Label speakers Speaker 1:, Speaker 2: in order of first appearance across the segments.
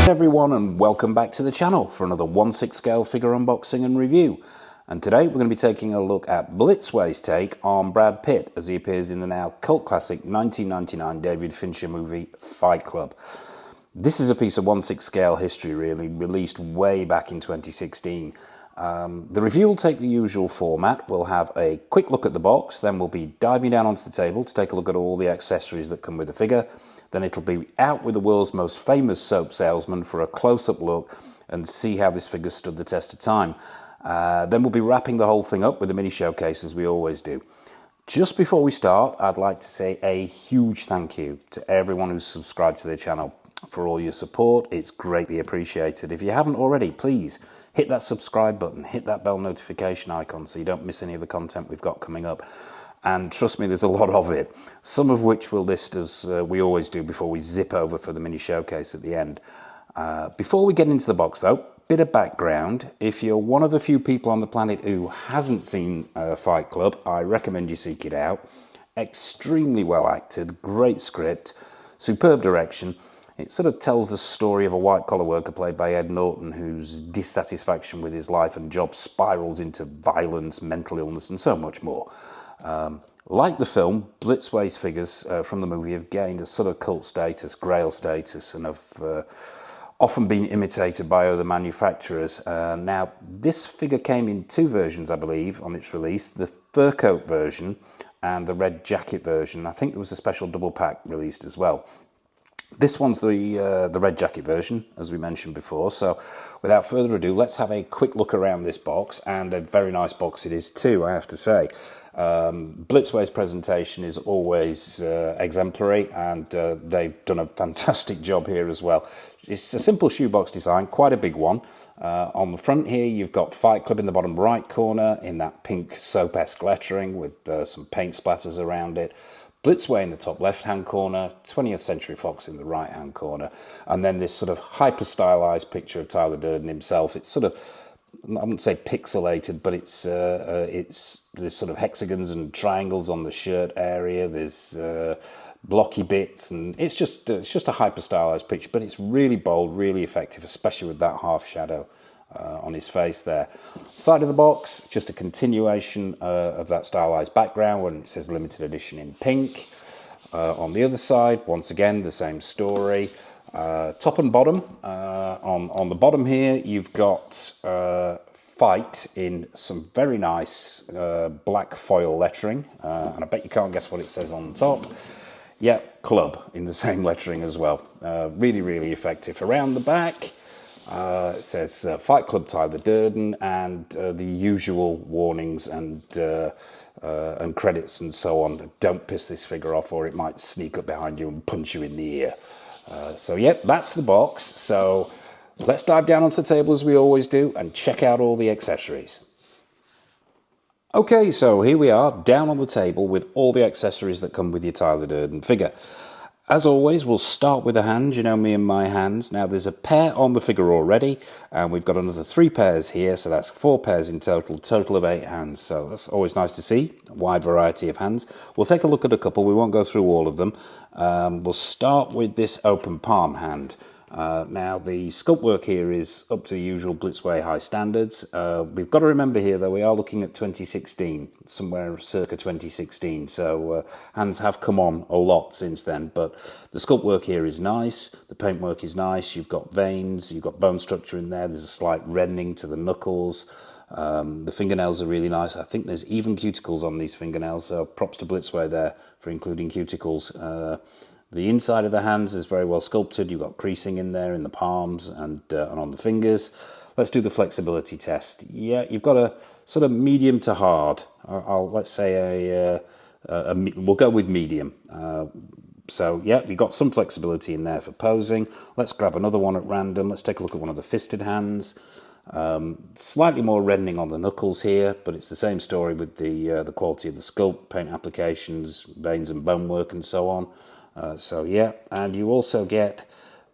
Speaker 1: Everyone, and welcome back to the channel for another 1/6 scale figure unboxing and review. And today we're going to be taking a look at Blitzway's take on Brad Pitt as he appears in the now cult classic 1999 David Fincher movie Fight Club. This is a piece of 1/6 scale history, really, released way back in 2016. The review will take the usual format. We'll have a quick look at the box, then we'll be diving down onto the table to take a look at all the accessories that come with the figure. Then it'll be out with the world's most famous soap salesman for a close-up look and see how this figure stood the test of time. Then we'll be wrapping the whole thing up with a mini showcase as we always do. Just before we start, I'd like to say a huge thank you to everyone who's subscribed to the channel for all your support. It's greatly appreciated. If you haven't already, please hit that subscribe button, hit that bell notification icon so you don't miss any of the content we've got coming up. And trust me, there's a lot of it, some of which we'll list as we always do before we zip over for the mini showcase at the end. Before we get into the box though, bit of background. If you're one of the few people on the planet who hasn't seen Fight Club, I recommend you seek it out. Extremely well acted, great script, superb direction. It sort of tells the story of a white-collar worker played by Ed Norton whose dissatisfaction with his life and job spirals into violence, mental illness and so much more. Like the film, Blitzway's figures from the movie have gained a sort of cult status, grail status, and have often been imitated by other manufacturers. Now, this figure came in two versions, I believe, on its release, the fur coat version and the red jacket version. I think there was a special double pack released as well. This one's the red jacket version, as we mentioned before. So without further ado, let's have a quick look around this box, and a very nice box it is too, I have to say. Blitzway's presentation is always exemplary, and they've done a fantastic job here as well. It's a simple shoebox design, quite a big one. On the front here, you've got Fight Club in the bottom right corner in that pink soap-esque lettering with some paint splatters around it. Blitzway in the top left-hand corner, 20th Century Fox in the right-hand corner, and then this sort of hyper-stylized picture of Tyler Durden himself. It's sort of, I wouldn't say pixelated, but it's there's sort of hexagons and triangles on the shirt area. There's blocky bits, and it's just a hyper-stylized picture, but it's really bold, really effective, especially with that half shadow on his face there. Side of the box, just a continuation of that stylized background when it says limited edition in pink. On the other side, once again, the same story. Top and bottom. On the bottom here, you've got Fight in some very nice black foil lettering, and I bet you can't guess what it says on the top. Yeah, Club in the same lettering as well. Really, really effective. Around the back, it says Fight Club Tyler Durden, and the usual warnings and credits and so on. Don't piss this figure off or it might sneak up behind you and punch you in the ear. So yep, that's the box. So let's dive down onto the table as we always do and check out all the accessories. Okay, so here we are down on the table with all the accessories that come with your Tyler Durden figure. As always, we'll start with the hands. You know me and my hands. Now, there's a pair on the figure already, and we've got another 3 pairs here, so that's 4 pairs in total of 8 hands. So that's always nice to see, a wide variety of hands. We'll take a look at a couple. We won't go through all of them. We'll start with this open palm hand. Now, the sculpt work here is up to the usual Blitzway high standards. We've got to remember here, though, we are looking at 2016, somewhere circa 2016. So hands have come on a lot since then, but the sculpt work here is nice. The paintwork is nice. You've got veins, you've got bone structure in there. There's a slight reddening to the knuckles. The fingernails are really nice. I think there's even cuticles on these fingernails, so props to Blitzway there for including cuticles. The inside of the hands is very well sculpted. You've got creasing in there in the palms and on the fingers. Let's do the flexibility test. Yeah, you've got a sort of medium to hard. Let's say we'll go with medium. So yeah, we've got some flexibility in there for posing. Let's grab another one at random. Let's take a look at one of the fisted hands. Slightly more reddening on the knuckles here, but it's the same story with the quality of the sculpt, paint applications, veins and bone work and so on. So yeah, and you also get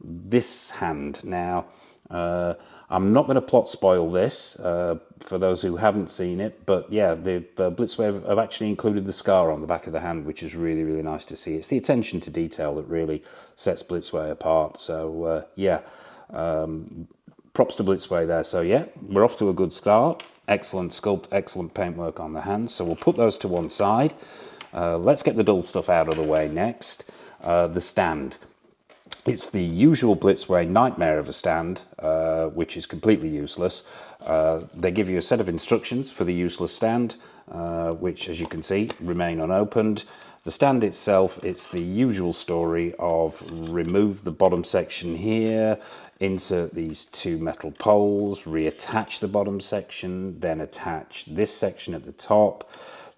Speaker 1: this hand. Now, I'm not going to plot spoil this for those who haven't seen it, but yeah, the BLITZWAY have actually included the scar on the back of the hand, which is really, really nice to see. It's the attention to detail that really sets BLITZWAY apart. So yeah, props to BLITZWAY there. So yeah, we're off to a good start. Excellent sculpt, excellent paintwork on the hands. So we'll put those to one side. Let's get the dull stuff out of the way next. The stand. It's the usual BLITZWAY nightmare of a stand, which is completely useless. They give you a set of instructions for the useless stand, which, as you can see, remain unopened. The stand itself, it's the usual story of remove the bottom section here, insert these two metal poles, reattach the bottom section, then attach this section at the top,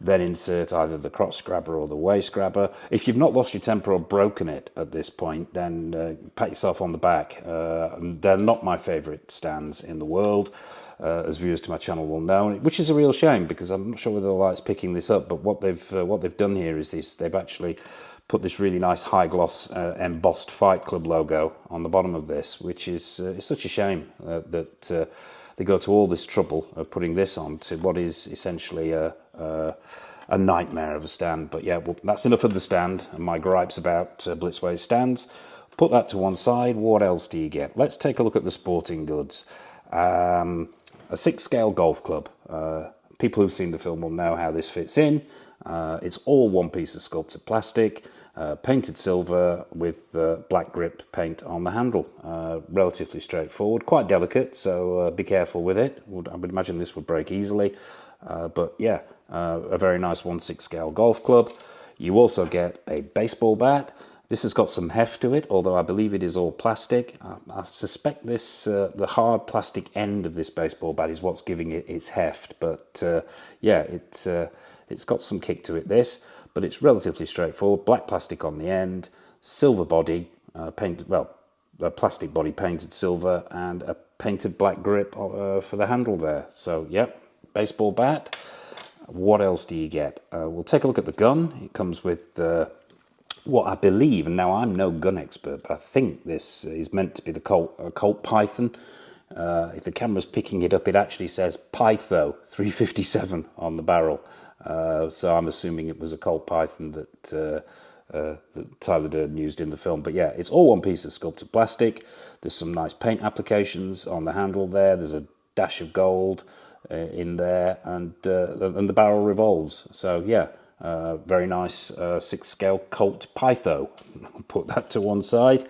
Speaker 1: then insert either the crotch grabber or the waist grabber. If you've not lost your temper or broken it at this point, then pat yourself on the back. They're not my favourite stands in the world, as viewers to my channel will know, which is a real shame because I'm not sure whether the light's picking this up. But what they've done here is they've actually put this really nice high gloss embossed Fight Club logo on the bottom of this, which is it's such a shame that they go to all this trouble of putting this on to what is essentially a nightmare of a stand. But yeah, well, that's enough of the stand and my gripes about BLITZWAY stands. Put that to one side. What else do you get? Let's take a look at the sporting goods. A 6-scale golf club. People who've seen the film will know how this fits in. It's all one piece of sculpted plastic, painted silver with black grip paint on the handle. Relatively straightforward, quite delicate, so be careful with it. I would imagine this would break easily. But yeah, a very nice 1/6 scale golf club. You also get a baseball bat. This has got some heft to it, although I believe it is all plastic. I suspect this, the hard plastic end of this baseball bat is what's giving it its heft. But yeah, it's got some kick to it, this. But it's relatively straightforward. Black plastic on the end, silver body, painted, well, a plastic body painted silver, and a painted black grip for the handle there. So, yep, baseball bat. What else do you get? We'll take a look at the gun. It comes with what I believe, and now I'm no gun expert, but I think this is meant to be the Colt Python. If the camera's picking it up, it actually says Pytho 357 on the barrel. So I'm assuming it was a Colt Python that Tyler Durden used in the film. But yeah, it's all one piece of sculpted plastic. There's some nice paint applications on the handle there. There's a dash of gold in there, and the barrel revolves. So yeah, very nice 6-scale Colt Pytho. Put that to one side.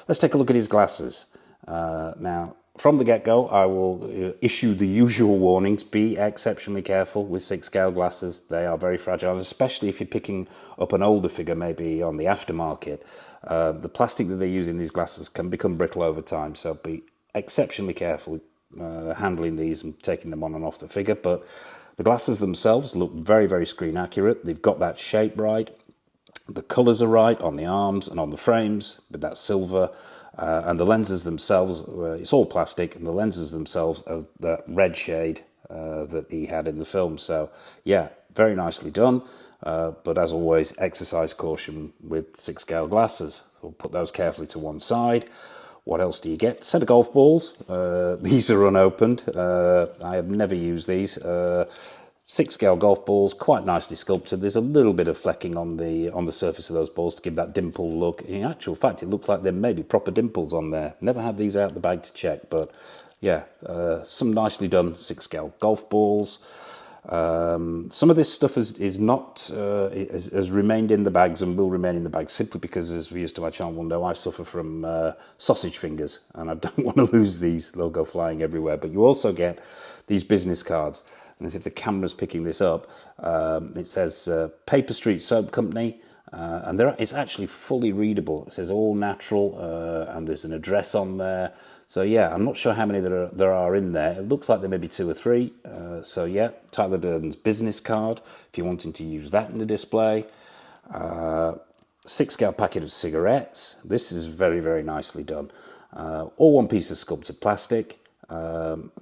Speaker 1: Let's take a look at his glasses. Now, from the get-go, I will issue the usual warnings. Be exceptionally careful with 6-scale glasses. They are very fragile, especially if you're picking up an older figure, maybe on the aftermarket. The plastic that they use in these glasses can become brittle over time, so be exceptionally careful handling these and taking them on and off the figure. But the glasses themselves look very, very screen accurate. They've got that shape right. The colours are right on the arms and on the frames with that silver. And the lenses themselves, it's all plastic, and the lenses themselves are that red shade that he had in the film. So, yeah, very nicely done. But as always, exercise caution with 6-scale glasses. We'll put those carefully to one side. What else do you get? Set of golf balls. These are unopened. I have never used these. 6-scale golf balls, quite nicely sculpted. There's a little bit of flecking on the surface of those balls to give that dimple look. In actual fact, it looks like there may be proper dimples on there. Never had these out of the bag to check, but yeah, some nicely done 6-scale golf balls. Some of this stuff has remained in the bags and will remain in the bags simply because, as viewers to my channel will know, I suffer from sausage fingers, and I don't want to lose these. They'll go flying everywhere. But you also get these business cards. And as if the camera's picking this up, it says Paper Street Soap Company, and it's actually fully readable. It says all natural, and there's an address on there. So yeah, I'm not sure how many there are in there. It looks like there may be 2 or 3. So yeah, Tyler Durden's business card, if you're wanting to use that in the display. 6-scale packet of cigarettes. This is very, very nicely done. All one piece of sculpted plastic.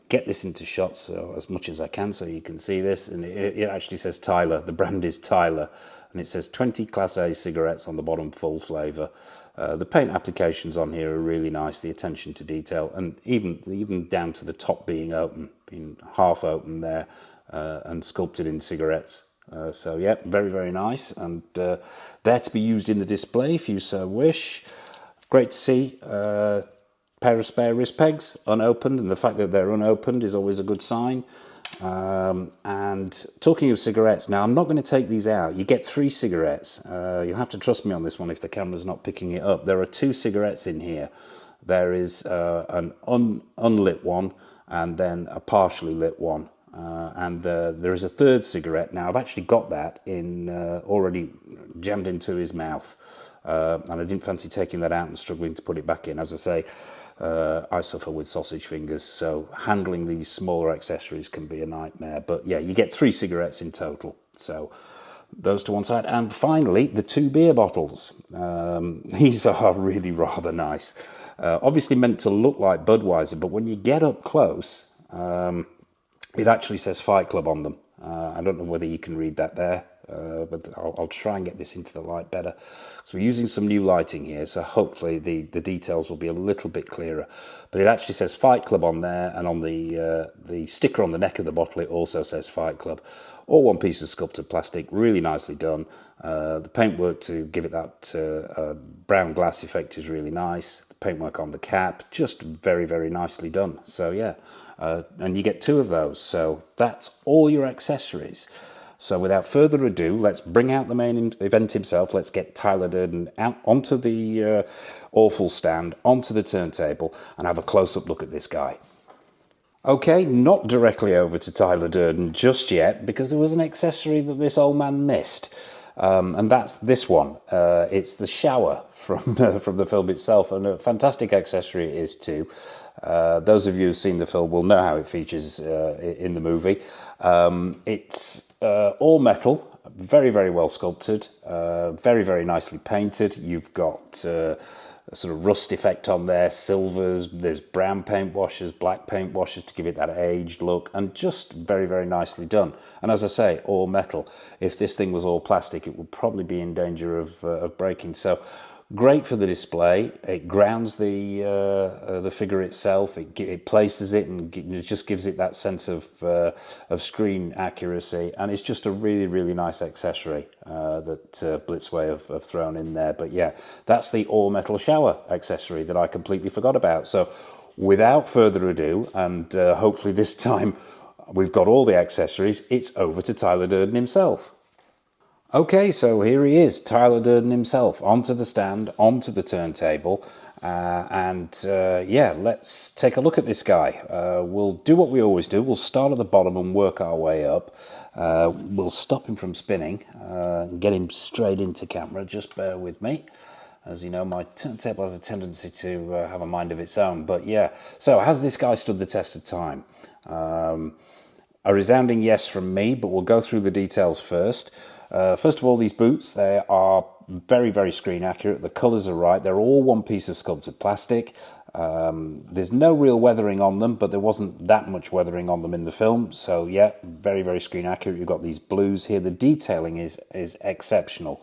Speaker 1: Get this into shots as much as I can so you can see this, and it actually says Tyler. The brand is Tyler, and it says 20 Class A cigarettes on the bottom, full flavour. The paint applications on here are really nice, the attention to detail, and even down to the top being open, being half open there, and sculpted in cigarettes. So yeah, very, very nice, and there to be used in the display if you so wish. Great to see a pair of spare wrist pegs unopened, and the fact that they're unopened is always a good sign. And talking of cigarettes, now I'm not going to take these out. You get 3 cigarettes. You'll have to trust me on this one if the camera's not picking it up. There are 2 cigarettes in here. There is an unlit one and then a partially lit one. And there is a 3rd cigarette. Now I've actually got that in already jammed into his mouth. And I didn't fancy taking that out and struggling to put it back in. As I say, I suffer with sausage fingers, so handling these smaller accessories can be a nightmare. But yeah, you get 3 cigarettes in total. So those to one side. And finally, the 2 beer bottles. These are really rather nice. Obviously meant to look like Budweiser, but when you get up close, it actually says Fight Club on them. I don't know whether you can read that there. But I'll try and get this into the light better. So we're using some new lighting here, so hopefully the details will be a little bit clearer. But it actually says Fight Club on there, and on the sticker on the neck of the bottle it also says Fight Club. All one piece of sculpted plastic, really nicely done. The paintwork to give it that brown glass effect is really nice. The paintwork on the cap, just very, very nicely done. So yeah, and you get 2 of those. So that's all your accessories. So without further ado, let's bring out the main event himself. Let's get Tyler Durden out onto the awful stand, onto the turntable, and have a close-up look at this guy. Okay, not directly over to Tyler Durden just yet, because there was an accessory that this old man missed. And that's this one. It's the shower from the film itself, and a fantastic accessory it is too. Those of you who've seen the film will know how it features in the movie. It's all metal, very, very well sculpted, very, very nicely painted. You've got a sort of rust effect on there, silvers, there's brown paint washes, black paint washes to give it that aged look, and just very, very nicely done. And as I say, all metal. If this thing was all plastic, it would probably be in danger of breaking. So great for the display. It grounds the figure itself. It places it, and it just gives it that sense of screen accuracy. And it's just a really, really nice accessory that BLITZWAY have thrown in there. But yeah, that's the all metal shower accessory that I completely forgot about. So without further ado, and hopefully this time we've got all the accessories, it's over to Tyler Durden himself. Okay, so here he is, Tyler Durden himself, onto the stand, onto the turntable, yeah, let's take a look at this guy. We'll do what we always do. We'll start at the bottom and work our way up. We'll stop him from spinning, get him straight into camera. Just bear with me. As you know, my turntable has a tendency to have a mind of its own. But yeah, so has this guy stood the test of time? A resounding yes from me, but we'll go through the details first. First of all, these boots, they are very, very screen accurate. The colours are right. They're all one piece of sculpted plastic. There's no real weathering on them, but there wasn't that much weathering on them in the film. So yeah, very, very screen accurate. You've got these blues here. The detailing is exceptional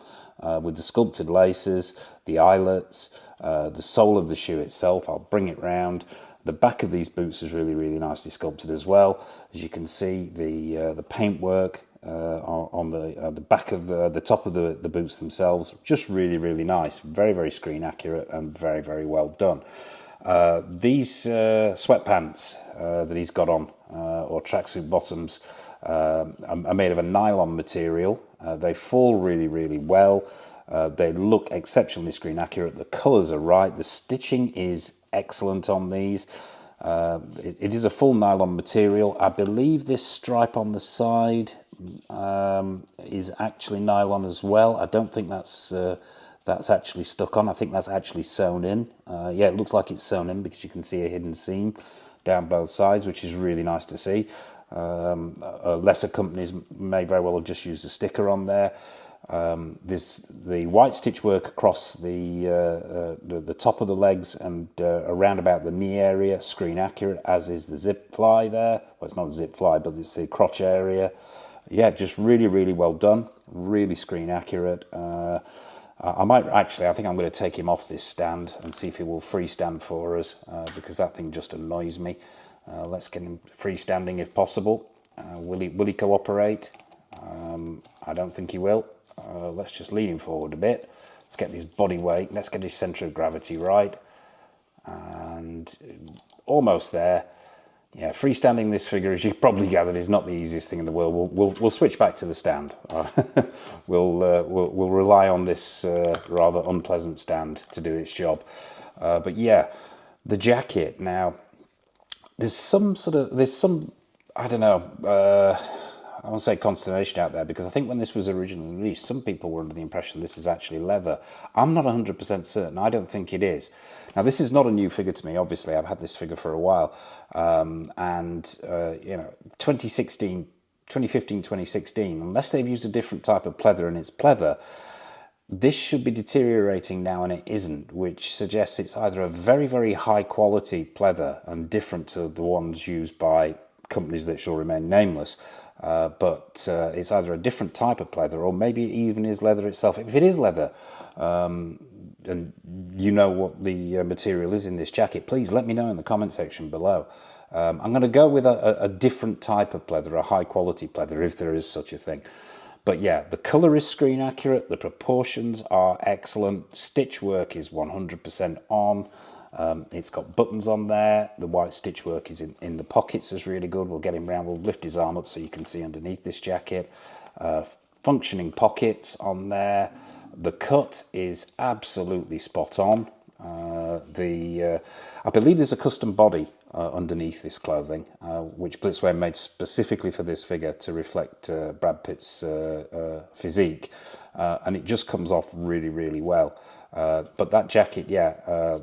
Speaker 1: with the sculpted laces, the eyelets, the sole of the shoe itself. I'll bring it round. The back of these boots is really, really nicely sculpted as well. As you can see, the paintwork on the back of the top of the boots themselves, just really, really nice. Very, very screen accurate and very, very well done. These sweatpants that he's got on, or tracksuit bottoms, are made of a nylon material. They fall really, really well. They look exceptionally screen accurate. The colours are right. The stitching is excellent on these. It is a full nylon material. I believe this stripe on the side is actually nylon as well. I don't think that's actually stuck on. I think that's actually sewn in. Yeah, it looks like it's sewn in because you can see a hidden seam down both sides, which is really nice to see. Lesser companies may very well have just used a sticker on there. There's the white stitch work across the top of the legs and around about the knee area, screen accurate, as is the zip fly there. Well, it's not a zip fly, but it's the crotch area. Yeah, just really, really well done. Really screen accurate. I think I'm going to take him off this stand and see if he will freestand for us, because that thing just annoys me. Let's get him freestanding if possible. Will he cooperate? I don't think he will. Let's just lean him forward a bit. Let's get his body weight. Let's get his centre of gravity right. And almost there. Yeah, freestanding this figure, as you probably gathered, is not the easiest thing in the world. We'll switch back to the stand. We'll rely on this rather unpleasant stand to do its job. But yeah, the jacket now. There's some I don't know. I won't say consternation out there, because I think when this was originally released, some people were under the impression this is actually leather. I'm not 100% certain. I don't think it is. Now, this is not a new figure to me. Obviously, I've had this figure for a while. 2015, 2016, unless they've used a different type of pleather and it's pleather, this should be deteriorating now, and it isn't, which suggests it's either a very, very high quality pleather and different to the ones used by companies that shall remain nameless, but it's either a different type of pleather, or maybe it even is leather itself. If it is leather, and you know what the material is in this jacket, please let me know in the comment section below. I'm going to go with a different type of pleather, a high quality pleather, if there is such a thing. But yeah, the colour is screen accurate, the proportions are excellent, stitch work is 100% on. It's got buttons on there. The white stitch work is in the pockets is really good. We'll get him round. We'll lift his arm up so you can see underneath this jacket. Functioning pockets on there. The cut is absolutely spot on. I believe there's a custom body underneath this clothing, which Blitzway made specifically for this figure to reflect Brad Pitt's physique, and it just comes off really, really well. But that jacket, yeah,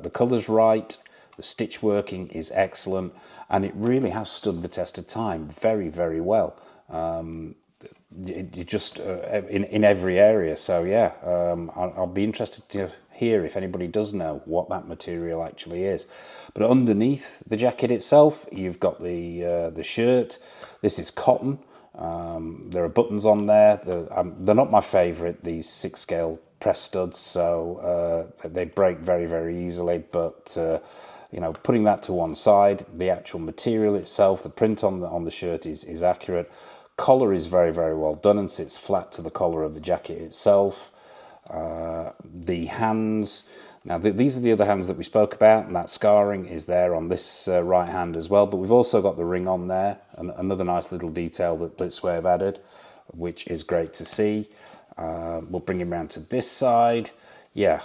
Speaker 1: the colour's right, the stitch working is excellent, and it really has stood the test of time very, very well. It just in every area. So yeah, I'll be interested to hear if anybody does know what that material actually is. But underneath the jacket itself, you've got the shirt. This is cotton. There are buttons on there. They're not my favourite, these 6 scale press studs, so they break very, very easily. But you know, putting that to one side, the actual material itself, the print on the shirt is accurate. Collar is very, very well done and sits flat to the collar of the jacket itself. The hands, now these are the other hands that we spoke about, and that scarring is there on this right hand as well, but we've also got the ring on there, and another nice little detail that Blitzway have added, which is great to see. We'll bring him round to this side. Yeah,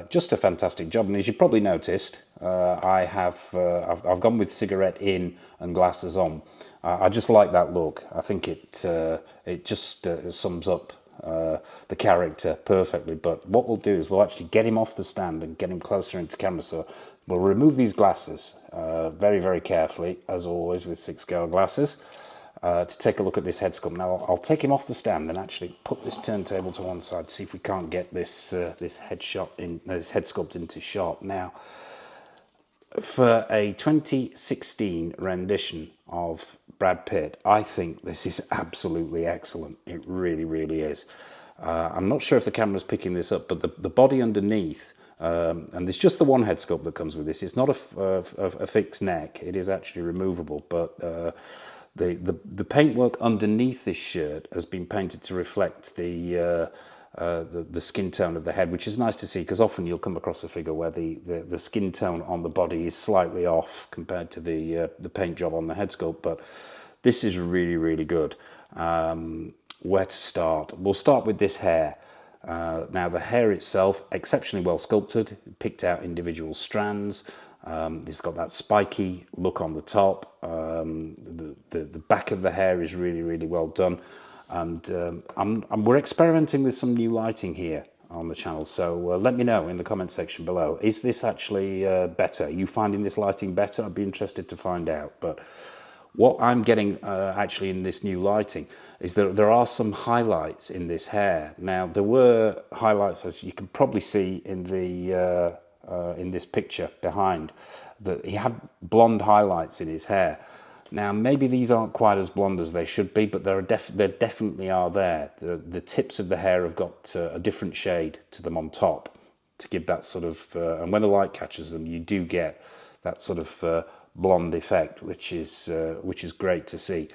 Speaker 1: just a fantastic job, and as you probably noticed, I've gone with cigarette in and glasses on. I just like that look. I think it just sums up the character perfectly. But what we'll do is we'll actually get him off the stand and get him closer into camera. So we'll remove these glasses very, very carefully, as always with 6 scale glasses, to take a look at this head sculpt. Now I'll take him off the stand and actually put this turntable to one side to see if we can't get this this head sculpt into shot. Now, for a 2016 rendition of Brad Pitt, I think this is absolutely excellent. It really, really is. I'm not sure if the camera's picking this up, but the body underneath, and there's just the one head sculpt that comes with this. It's not a fixed neck. It is actually removable, but the paintwork underneath this shirt has been painted to reflect the skin tone of the head, which is nice to see, because often you'll come across a figure where the skin tone on the body is slightly off compared to the paint job on the head sculpt. But this is really, really good. Where to start? We'll start with this hair. Now the hair itself, exceptionally well sculpted, picked out individual strands. It's got that spiky look on the top. The back of the hair is really, really well done. And we're experimenting with some new lighting here on the channel, so let me know in the comment section below. Is this actually better? Are you finding this lighting better? I'd be interested to find out. But what I'm getting actually in this new lighting is that there are some highlights in this hair. Now, there were highlights, as you can probably see in the in this picture behind, that he had blonde highlights in his hair. Now, maybe these aren't quite as blonde as they should be, but they definitely are there. The tips of the hair have got a different shade to them on top to give that sort of, and when the light catches them, you do get that sort of blonde effect, which is great to see.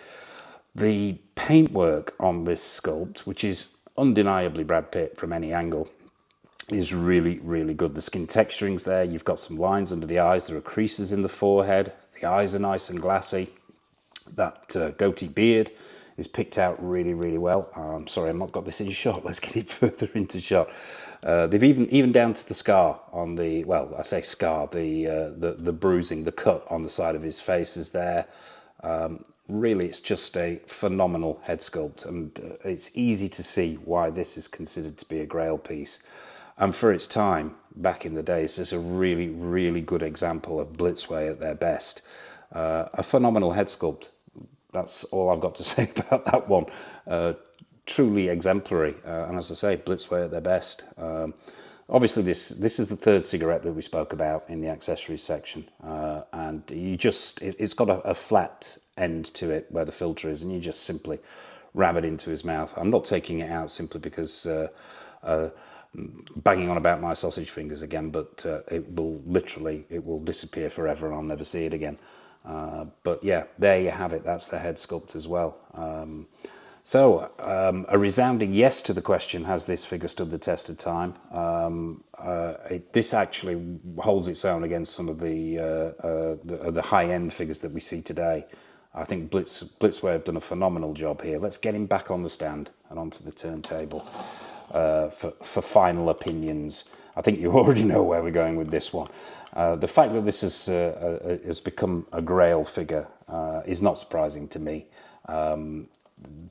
Speaker 1: The paintwork on this sculpt, which is undeniably Brad Pitt from any angle, is really, really good. The skin texturing's there. You've got some lines under the eyes. There are creases in the forehead. The eyes are nice and glassy. That goatee beard is picked out really, really well. I'm sorry, I've not got this in shot. Let's get it further into shot. They've even down to the scar on the, well, I say scar, the bruising, the cut on the side of his face is there. Really, it's just a phenomenal head sculpt, and it's easy to see why this is considered to be a grail piece. And for its time, back in the days, it's a really, really good example of Blitzway at their best. A phenomenal head sculpt. That's all I've got to say about that one. Truly exemplary. And as I say, Blitzway at their best. Obviously, this is the third cigarette that we spoke about in the accessories section. And it's got a flat end to it where the filter is, and you just simply ram it into his mouth. I'm not taking it out simply because banging on about my sausage fingers again, but it will disappear forever and I'll never see it again. But yeah, there you have it. That's the head sculpt as well. So a resounding yes to the question, has this figure stood the test of time? This actually holds its own against some of the high-end figures that we see today. I think Blitzway have done a phenomenal job here. Let's get him back on the stand and onto the turntable for final opinions. I think you already know where we're going with this one. The fact that this has become a grail figure is not surprising to me.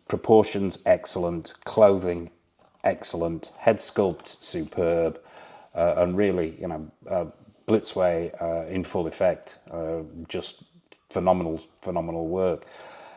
Speaker 1: Proportions excellent, clothing excellent, head sculpt superb, and really, Blitzway in full effect, just phenomenal work.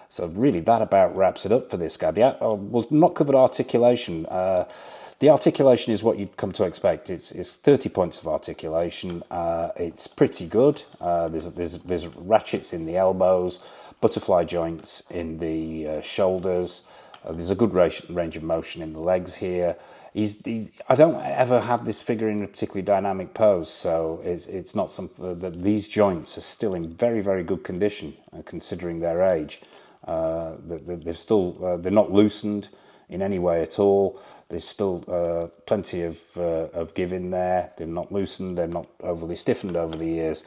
Speaker 1: So really, that about wraps it up for this guy. We'll not cover articulation. The articulation is what you'd come to expect. It's 30 points of articulation. It's pretty good. There's ratchets in the elbows, butterfly joints in the shoulders. There's a good range of motion in the legs here. I don't ever have this figure in a particularly dynamic pose, so it's not something that these joints are still in very, very good condition, considering their age. They're not loosened in any way at all. There's still plenty of give in there. They're not loosened. They're not overly stiffened over the years.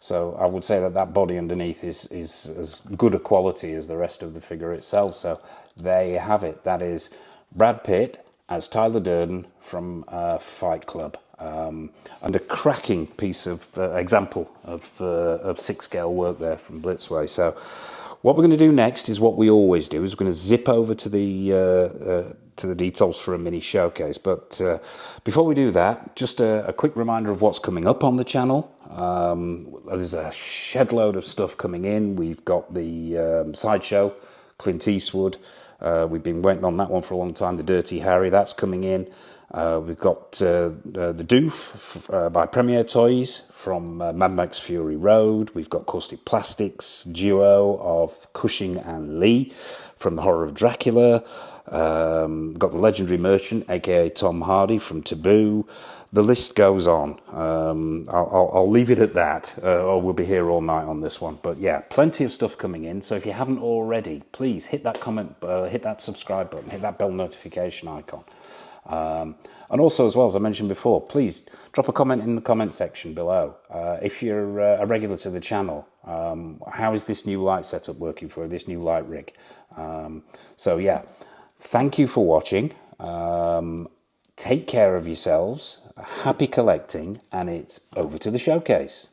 Speaker 1: So I would say that body underneath is as good a quality as the rest of the figure itself. So there you have it. That is Brad Pitt as Tyler Durden from Fight Club. And a cracking piece of example of 6 scale work there from Blitzway. So what we're going to do next is what we always do, is we're going to zip over to the details for a mini showcase. But before we do that, just a quick reminder of what's coming up on the channel. There's a shed load of stuff coming in. We've got the Sideshow, Clint Eastwood. We've been waiting on that one for a long time. The Dirty Harry, that's coming in. We've got the Doof by Premier Toys from Mad Max Fury Road. We've got Caustic Plastics duo of Cushing and Lee from The Horror of Dracula. Got the Legendary Merchant, aka Tom Hardy from Taboo. The list goes on. I'll leave it at that, or we'll be here all night on this one. But yeah, plenty of stuff coming in. So if you haven't already, please hit that comment, hit that subscribe button, hit that bell notification icon. And also, as well, as I mentioned before, please drop a comment in the comment section below. If you're a regular to the channel, how is this new light setup working for you, this new light rig? So yeah, thank you for watching. Take care of yourselves, happy collecting, and it's over to the showcase.